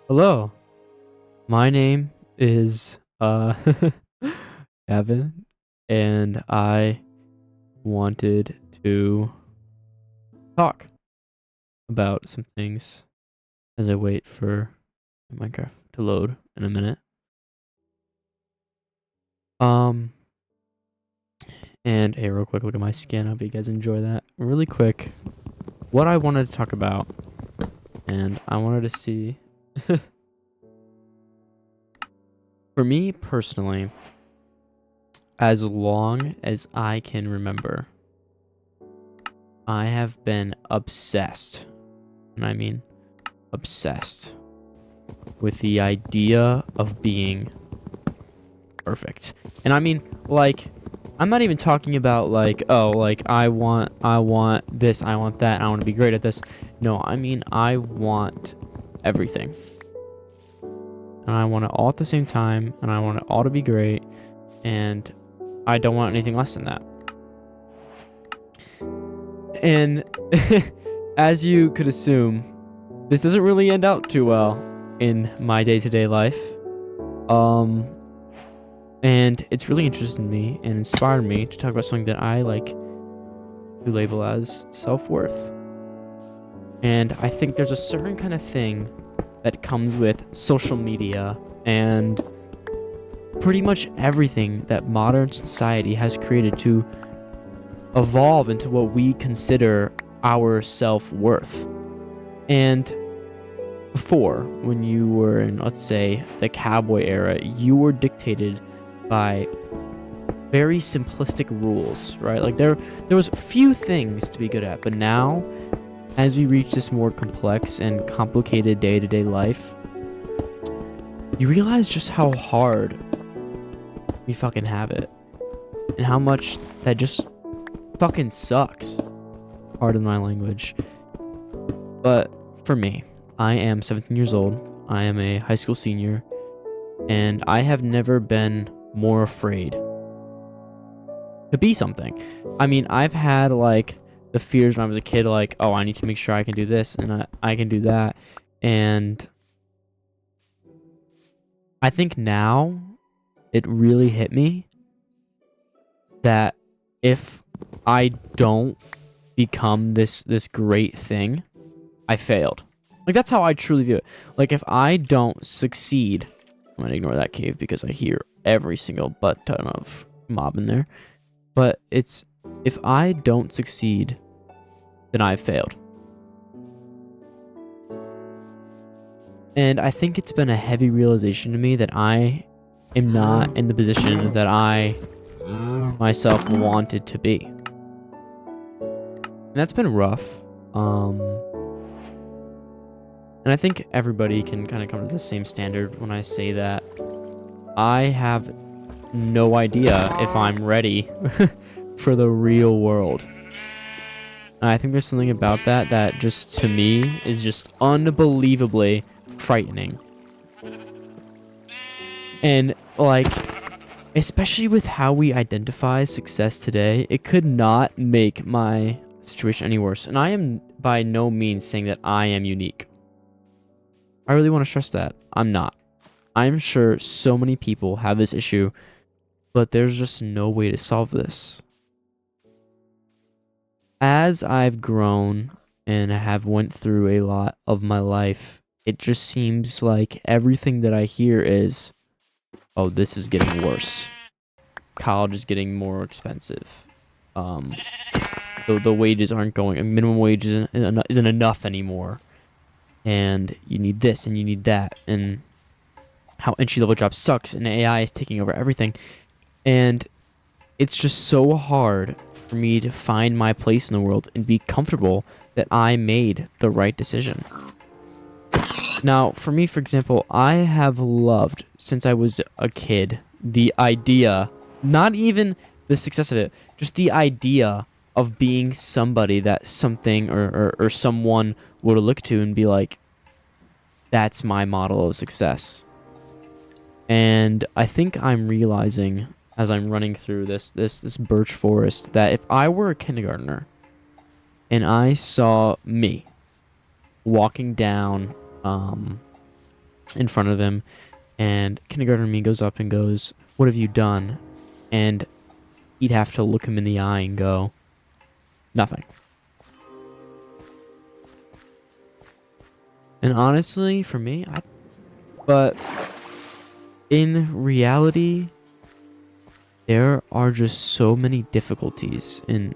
Hello, my name is Evan, and I wanted to talk about some things as I wait for Minecraft to load in a minute. Um, and hey, real quick, look at my skin. I hope you guys enjoy that. Really quick, what I wanted to talk about, and I wanted to see, for me personally, as long as I can remember, I have been obsessed, and I mean obsessed, with the idea of being perfect. And I mean, like, I'm not even talking about like, oh, like I want this, I want that, I want to be great at this. No, I mean, I want everything. And I want it all at the same time, and I want it all to be great, and I don't want anything less than that. And as you could assume, this doesn't really end out too well in my day-to-day life. And it's really interested me and inspired me to talk about something that I like to label as self-worth. And I think there's a certain kind of thing that comes with social media and pretty much everything that modern society has created to evolve into what we consider our self-worth. And before, when you were in, let's say, the cowboy era, you were dictated by very simplistic rules, right? Like there was few things to be good at, but now, as we reach this more complex and complicated day-to-day life, you realize just how hard we fucking have it, and how much that just fucking sucks. Pardon my language. But for me, I am 17 years old. I am a high school senior, and I have never been more afraid to be something. I mean, I've had like the fears when I was a kid, like, oh, I need to make sure I can do this and I can do that. And I think now it really hit me that if I don't become this great thing, I failed. Like, that's how I truly view it. Like, if I don't succeed, I'm gonna ignore that cave because I hear every single butt ton of mob in there. But it's, if I don't succeed, then I've failed. And I think it's been a heavy realization to me that I am not in the position that I myself wanted to be. And that's been rough. And I think everybody can kind of come to the same standard when I say that I have no idea if I'm ready for the real world. And I think there's something about that that just, to me, is just unbelievably frightening. And, like, especially with how we identify success today, it could not make my situation any worse. And I am by no means saying that I am unique. I really want to stress that. I'm not. I'm sure so many people have this issue, but there's just no way to solve this. As I've grown and have went through a lot of my life, it just seems like everything that I hear is, oh, this is getting worse. College is getting more expensive. The wages aren't going. Minimum wage isn't enough anymore. And you need this and you need that. And how entry-level jobs sucks and AI is taking over everything. And it's just so hard for me to find my place in the world and be comfortable that I made the right decision. Now, for me, for example, I have loved, since I was a kid, the idea, not even the success of it, just the idea of being somebody that something or someone would look to and be like, that's my model of success. And I think I'm realizing as I'm running through this birch forest that if I were a kindergartner and I saw me walking down in front of him, and kindergarten me goes up and goes, "What have you done?" And he'd have to look him in the eye and go, "Nothing." And honestly, for me, but in reality, there are just so many difficulties in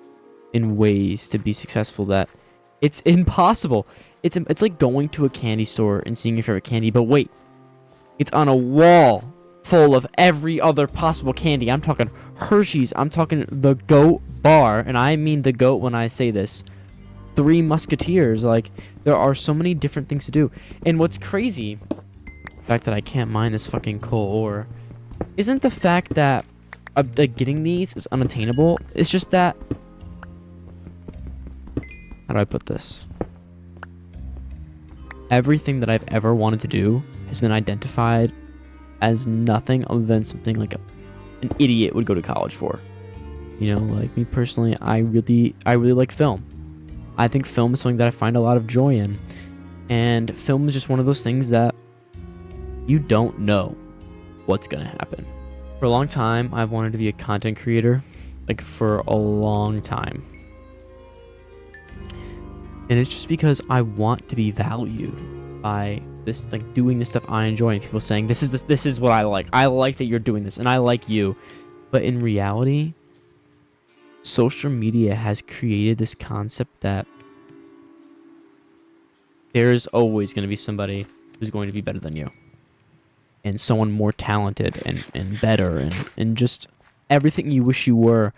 ways to be successful that it's impossible. It's like going to a candy store and seeing your favorite candy, but wait, it's on a wall full of every other possible candy. I'm talking Hershey's, I'm talking the Goat bar, and I mean the goat when I say this. Three Musketeers. Like, there are so many different things to do. And what's crazy, the fact that I can't mine this fucking coal ore, isn't the fact that getting these is unattainable. It's just that, how do I put this? Everything that I've ever wanted to do has been identified as nothing other than something like an idiot would go to college for. You know, like me personally, I really like film. I think film is something that I find a lot of joy in. And film is just one of those things that you don't know what's going to happen. For a long time, I've wanted to be a content creator. Like, for a long time. And it's just because I want to be valued by this, like, doing this stuff I enjoy, and people saying, this is what I like. I like that you're doing this, and I like you. But in reality, social media has created this concept that there's always going to be somebody who's going to be better than you. And someone more talented and better and just everything you wish you were.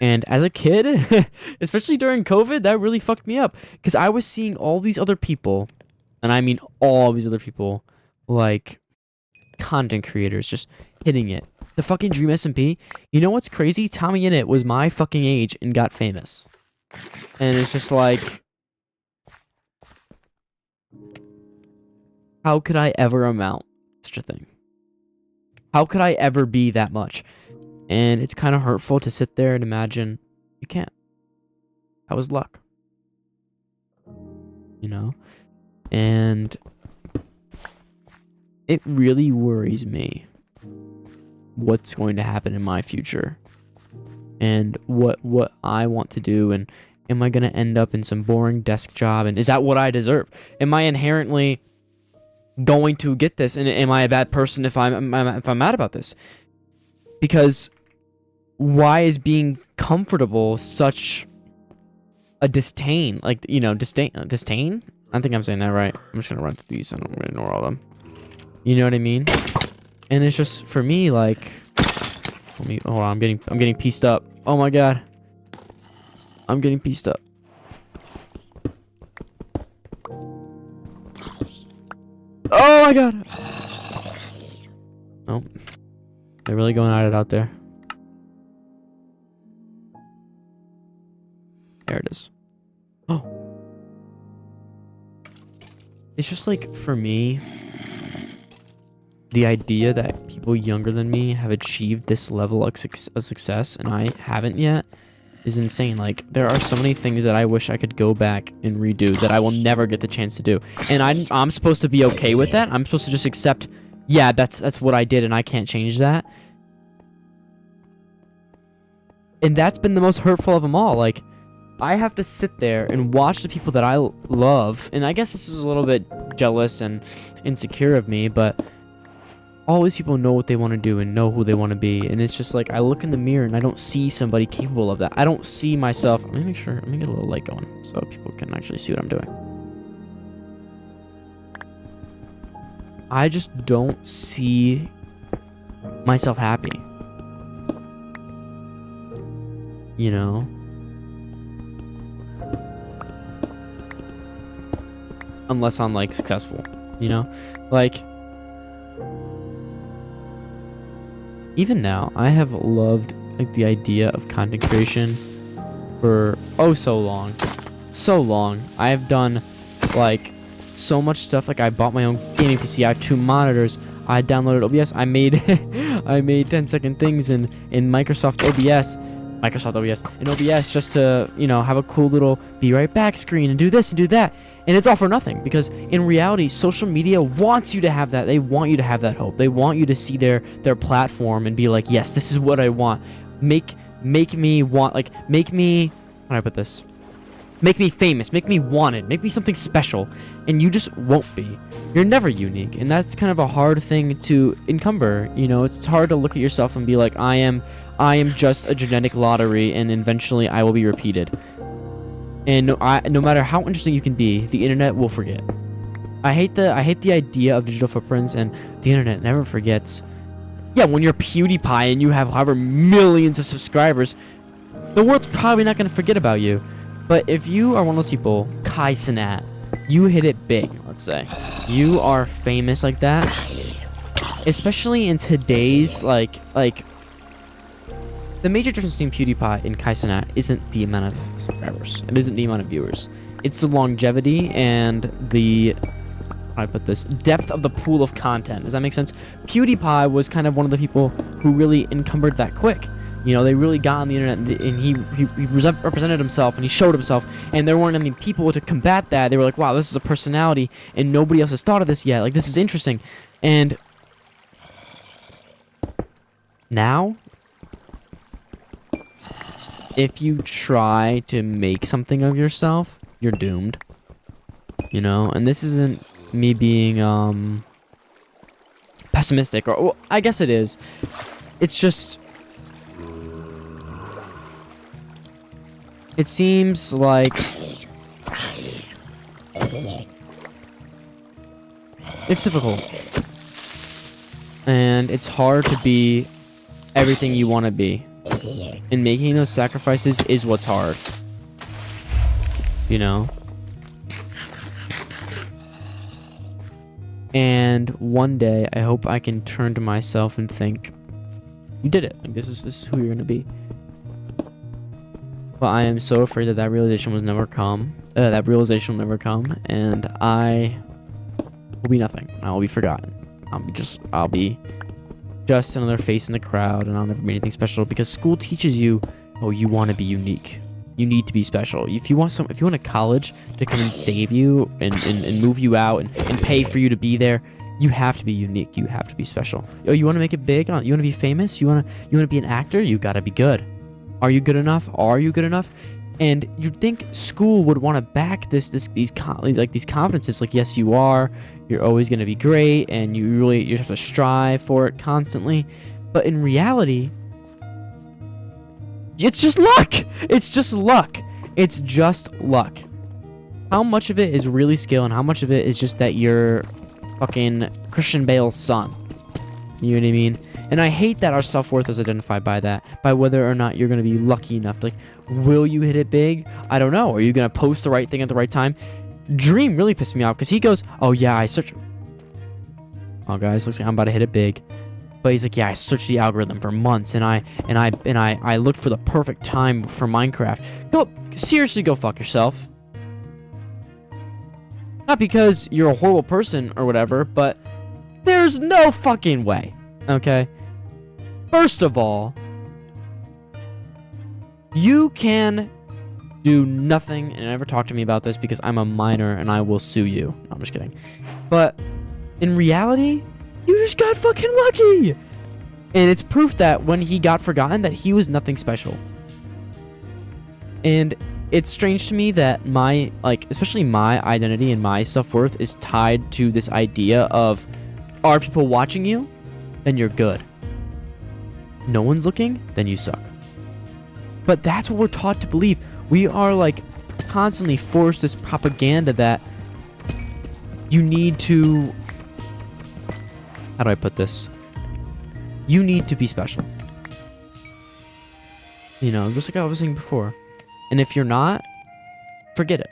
And as a kid, especially during COVID, that really fucked me up. Because I was seeing all these other people, and I mean all these other people, like content creators, just hitting it. The fucking Dream SMP. You know what's crazy? Tommy Innit was my fucking age and got famous. And it's just like, how could I ever amount to such a thing? How could I ever be that much? And it's kind of hurtful to sit there and imagine you can't. That was luck. You know? And it really worries me what's going to happen in my future. And what I want to do, and am I going to end up in some boring desk job, and is that what I deserve? Am I inherently going to get this, and am I a bad person if I'm mad about this? Because why is being comfortable such a disdain? Like, you know, disdain? I think I'm saying that right. I'm just gonna run through these. I don't really know all of them. You know what I mean? And it's just, for me, like, let me, hold on, I'm getting pieced up. Oh my god, I'm getting pieced up. Oh my god. Oh, they're really going at it out there. There it is. Oh. It's just like, for me, the idea that people younger than me have achieved this level of success and I haven't yet is insane. Like, there are so many things that I wish I could go back and redo that I will never get the chance to do. And I'm supposed to be okay with that. I'm supposed to just accept, yeah, that's what I did and I can't change that. And that's been the most hurtful of them all. Like, I have to sit there and watch the people that I love, and I guess this is a little bit jealous and insecure of me, but all these people know what they want to do and know who they want to be, and it's just like, I look in the mirror and I don't see somebody capable of that. I don't see myself. Let me make sure, let me get a little light going so people can actually see what I'm doing. I just don't see myself happy. You know? Unless I'm, like, successful, you know? Like, even now, I have loved, like, the idea of content creation for, oh, so long. So long. I have done, like, so much stuff. Like, I bought my own gaming PC. I have 2 monitors. I downloaded OBS. I made I made 10-second things in Microsoft OBS. Microsoft OBS, and OBS just to, you know, have a cool little be right back screen and do this and do that. And it's all for nothing, because in reality, social media wants you to have that. They want you to have that hope. They want you to see their platform and be like, yes, this is what I want. Make me want, like, make me, how do I put this? Make me famous, make me wanted, make me something special. And you just won't be. You're never unique. And that's kind of a hard thing to encumber. You know, it's hard to look at yourself and be like, I am just a genetic lottery, and eventually I will be repeated. And no matter how interesting you can be, the internet will forget. I hate the idea of digital footprints, and the internet never forgets. Yeah, when you're PewDiePie and you have however millions of subscribers, the world's probably not going to forget about you. But if you are one of those people, Kai Cenat, you hit it big, let's say. You are famous like that. Especially in today's, like, the major difference between PewDiePie and Kai Cenat isn't the amount of subscribers. It isn't the amount of viewers. It's the longevity and the, how do I put this, depth of the pool of content. Does that make sense? PewDiePie was kind of one of the people who really encumbered that quick. You know, they really got on the internet, and he represented himself, and he showed himself, and there weren't any people to combat that. They were like, wow, this is a personality, and nobody else has thought of this yet. Like, this is interesting. And now, if you try to make something of yourself, you're doomed. You know, and this isn't me being pessimistic, or well, I guess it is. It's just, it seems like it's difficult, and it's hard to be everything you want to be. And making those sacrifices is what's hard. You know? And one day, I hope I can turn to myself and think, you did it. Like, this is who you're gonna be. But I am so afraid that realization will never come. That realization will never come, and I will be nothing. I will be forgotten. I'll be just another face in the crowd, and I'll never be anything special, because school teaches you, oh, you want to be unique. You need to be special. If you want a college to come and save you and move you out and pay for you to be there, you have to be unique. You have to be special. Oh, you want to make it big? You want to be famous? You want to be an actor? You got to be good. Are you good enough? Are you good enough? And you'd think school would want to back these confidences, like, yes, you are. You're always going to be great, and you have to strive for it constantly. But in reality, it's just luck. It's just luck. It's just luck. How much of it is really skill, and how much of it is just that you're fucking Christian Bale's son? You know what I mean? And I hate that our self-worth is identified by that, by whether or not you're going to be lucky enough. Like, will you hit it big? I don't know. Are you going to post the right thing at the right time? Dream really pissed me off, because he goes, oh yeah, oh guys, looks like I'm about to hit it big. But he's like, yeah, I searched the algorithm for months, and I looked for the perfect time for Minecraft. Seriously, go fuck yourself. Not because you're a horrible person or whatever, but there's no fucking way. Okay? First of all, you can do nothing, and never talk to me about this because I'm a minor and I will sue you. No, I'm just kidding. But in reality, you just got fucking lucky. And it's proof that when he got forgotten, that he was nothing special. And it's strange to me that especially my identity and my self-worth is tied to this idea of, are people watching you? Then you're good. No one's looking? Then you suck. But that's what we're taught to believe. We are constantly forced this propaganda that you need to, how do I put this? You need to be special. You know, just like I was saying before. And if you're not, forget it.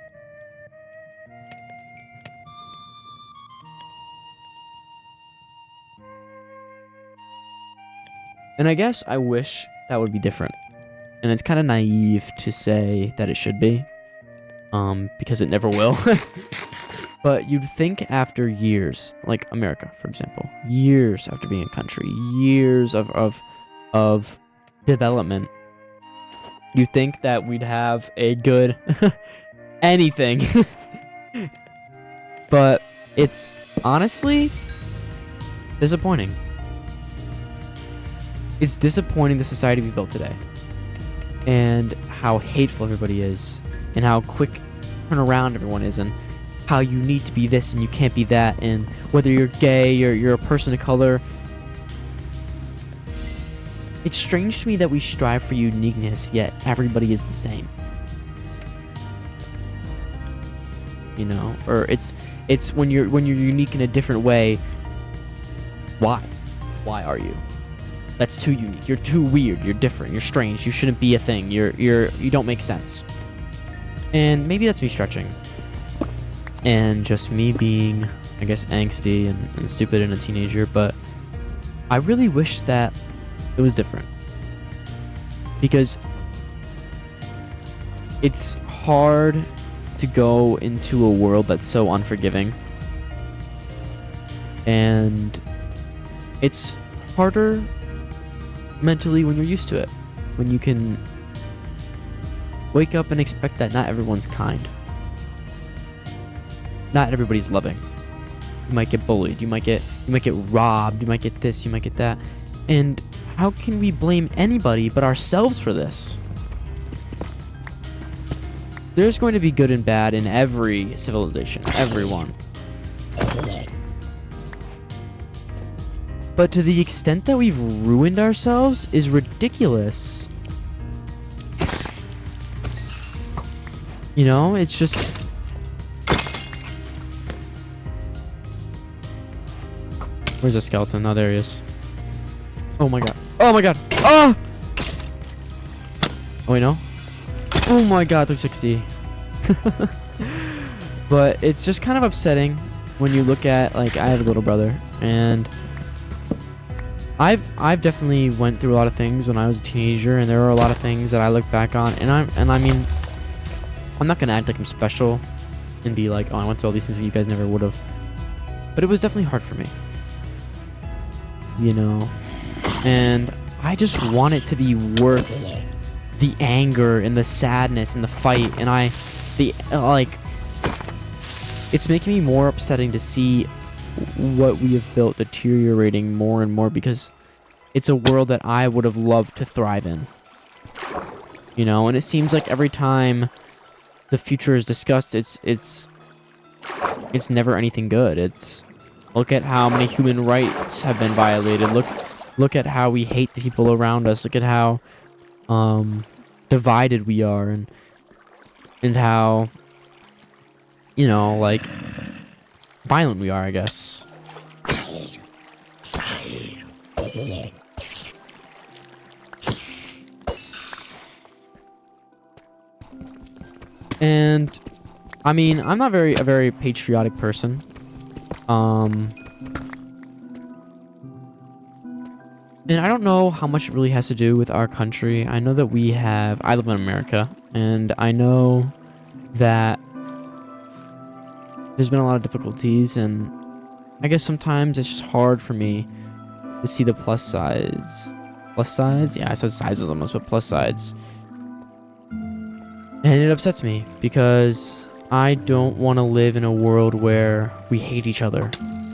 And I guess I wish that would be different. And it's kind of naive to say that it should be. Because it never will. But you'd think after years, like America, for example, years after being a country, years of development, You think that we'd have a good anything. But it's honestly disappointing. It's disappointing the society we built today. And how hateful everybody is. And how quick turn around everyone is. And how you need to be this and you can't be that. And whether you're gay or you're a person of color. It's strange to me that we strive for uniqueness, yet everybody is the same. You know? Or it's when you're unique in a different way. Why? Why are you? That's too unique. You're too weird. You're different. You're strange. You shouldn't be a thing. You don't make sense. And maybe that's me stretching. And just me being, I guess, angsty and stupid and a teenager, but I really wish that it was different. Because it's hard to go into a world that's so unforgiving. And it's harder mentally when you're used to it. When you can wake up and expect that not everyone's kind. Not everybody's loving. You might get bullied, you might get robbed, you might get this, you might get that. And how can we blame anybody but ourselves for this? There's going to be good and bad in every civilization, everyone. But to the extent that we've ruined ourselves is ridiculous. You know, it's just... Where's the skeleton? Oh, there he is. Oh my god. Oh my god. Oh! Oh, wait, no? Oh my god, 360. But it's just kind of upsetting when you look at, like, I have a little brother, and I've definitely went through a lot of things when I was a teenager, and there are a lot of things that I look back on, and I mean, I'm not gonna act like I'm special and be like, oh, I went through all these things that you guys never would have. But it was definitely hard for me. You know? And I just want it to be worth the anger and the sadness and the fight, and it's making me more upsetting to see what we have built deteriorating more and more, because it's a world that I would have loved to thrive in. You know, and it seems like every time the future is discussed, it's never anything good. It's, look at how many human rights have been violated. Look at how we hate the people around us. Look at how divided we are, and how, you know, like, violent we are, I guess. And I mean, I'm not a very patriotic person. And I don't know how much it really has to do with our country. I know that I live in America, and I know that there's been a lot of difficulties, and I guess sometimes it's just hard for me to see the plus sides. Plus sides? Yeah, I said sizes almost, but plus sides. And it upsets me, because I don't want to live in a world where we hate each other,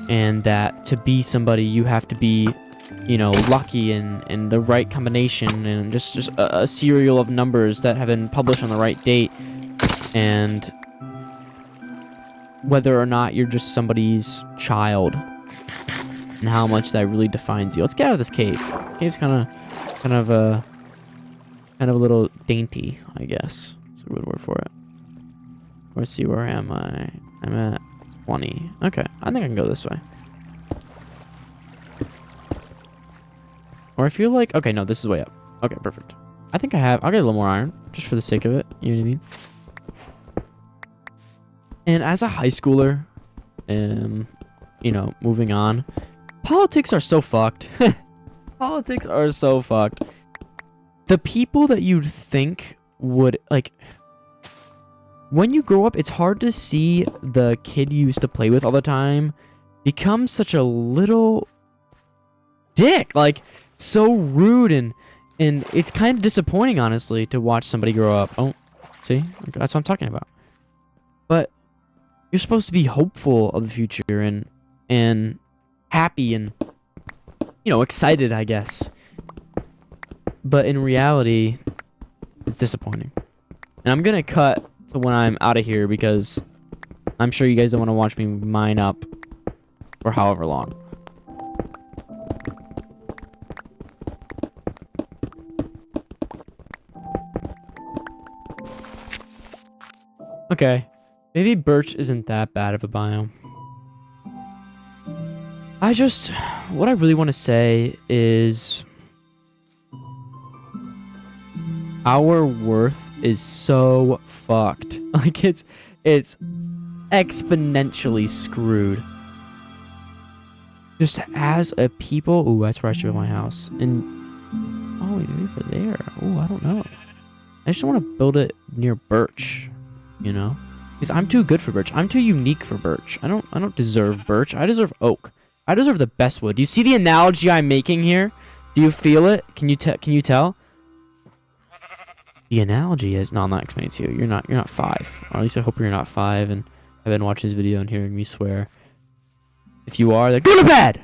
and that to be somebody, you have to be, you know, lucky and the right combination, and just a serial of numbers that have been published on the right date, and whether or not you're just somebody's child, and how much that really defines you. Let's get out of this cave. This cave's kind of a little dainty, I guess. That's a good word for it. Let's see, where am I? I'm at 20. Okay, I think I can go this way. Or I feel like... Okay, no, this is way up. Okay, perfect. I think I'll get a little more iron, just for the sake of it. You know what I mean? And as a high schooler, you know, moving on, politics are so fucked. Politics are so fucked. The people that you'd think would, like... When you grow up, it's hard to see the kid you used to play with all the time become such a little dick. Like, so rude and And it's kind of disappointing, honestly, to watch somebody grow up. Oh, see? That's what I'm talking about. But you're supposed to be hopeful of the future and happy and, you know, excited, I guess. But in reality, it's disappointing. And I'm going to cut to when I'm out of here because I'm sure you guys don't want to watch me mine up for however long. Okay, maybe birch isn't that bad of a biome. What I really want to say is our worth is so fucked. Like it's exponentially screwed. Just as a people, ooh, that's where I should build my house. And oh, maybe over there. Ooh, I don't know. I just want to build it near birch, you know, because I'm too good for birch. I'm too unique for birch. I don't deserve birch. I deserve oak. I deserve the best wood. Do you see the analogy I'm making here? Do you feel it? Can you tell? The analogy is, no, I'm not explaining to you. You're not 5. Or at least I hope you're not 5 and have been watching this video and hearing me swear. If you are, then go to bed!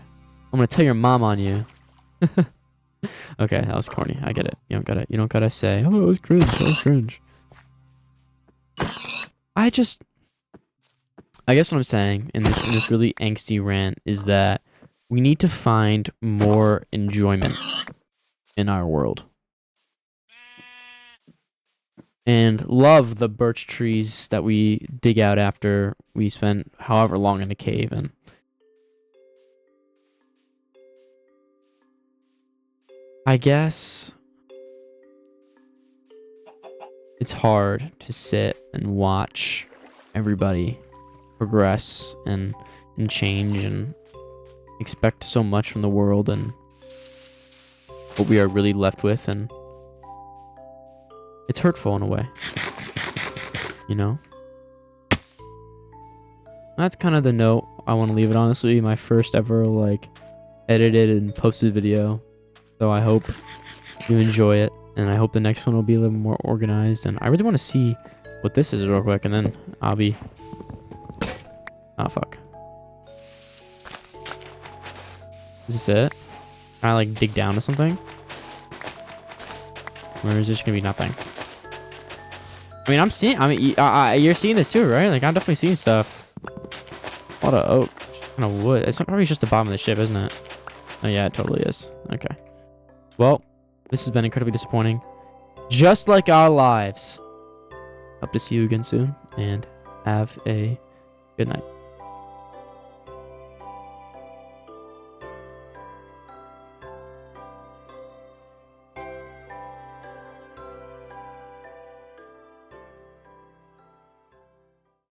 I'm gonna tell your mom on you. Okay, that was corny. I get it. You don't gotta say, oh, it was cringe. That was cringe. I guess what I'm saying in this really angsty rant is that we need to find more enjoyment in our world. And love the birch trees that we dig out after we spent however long in the cave. And I guess it's hard to sit and watch everybody progress and change and expect so much from the world and what we are really left with, and it's hurtful in a way, you know? That's kind of the note I want to leave it on. This will be my first ever like edited and posted video, so I hope you enjoy it, and I hope the next one will be a little more organized. And I really want to see what this is real quick, and then I'll be oh fuck, is this it? Can I like dig down to something, or is this gonna be nothing? I mean, you're seeing this too, right? Like, I'm definitely seeing stuff. A lot of oak, kind of wood. It's probably just the bottom of the ship, isn't it? Oh yeah, it totally is. Okay. Well, this has been incredibly disappointing, just like our lives. Hope to see you again soon, and have a good night.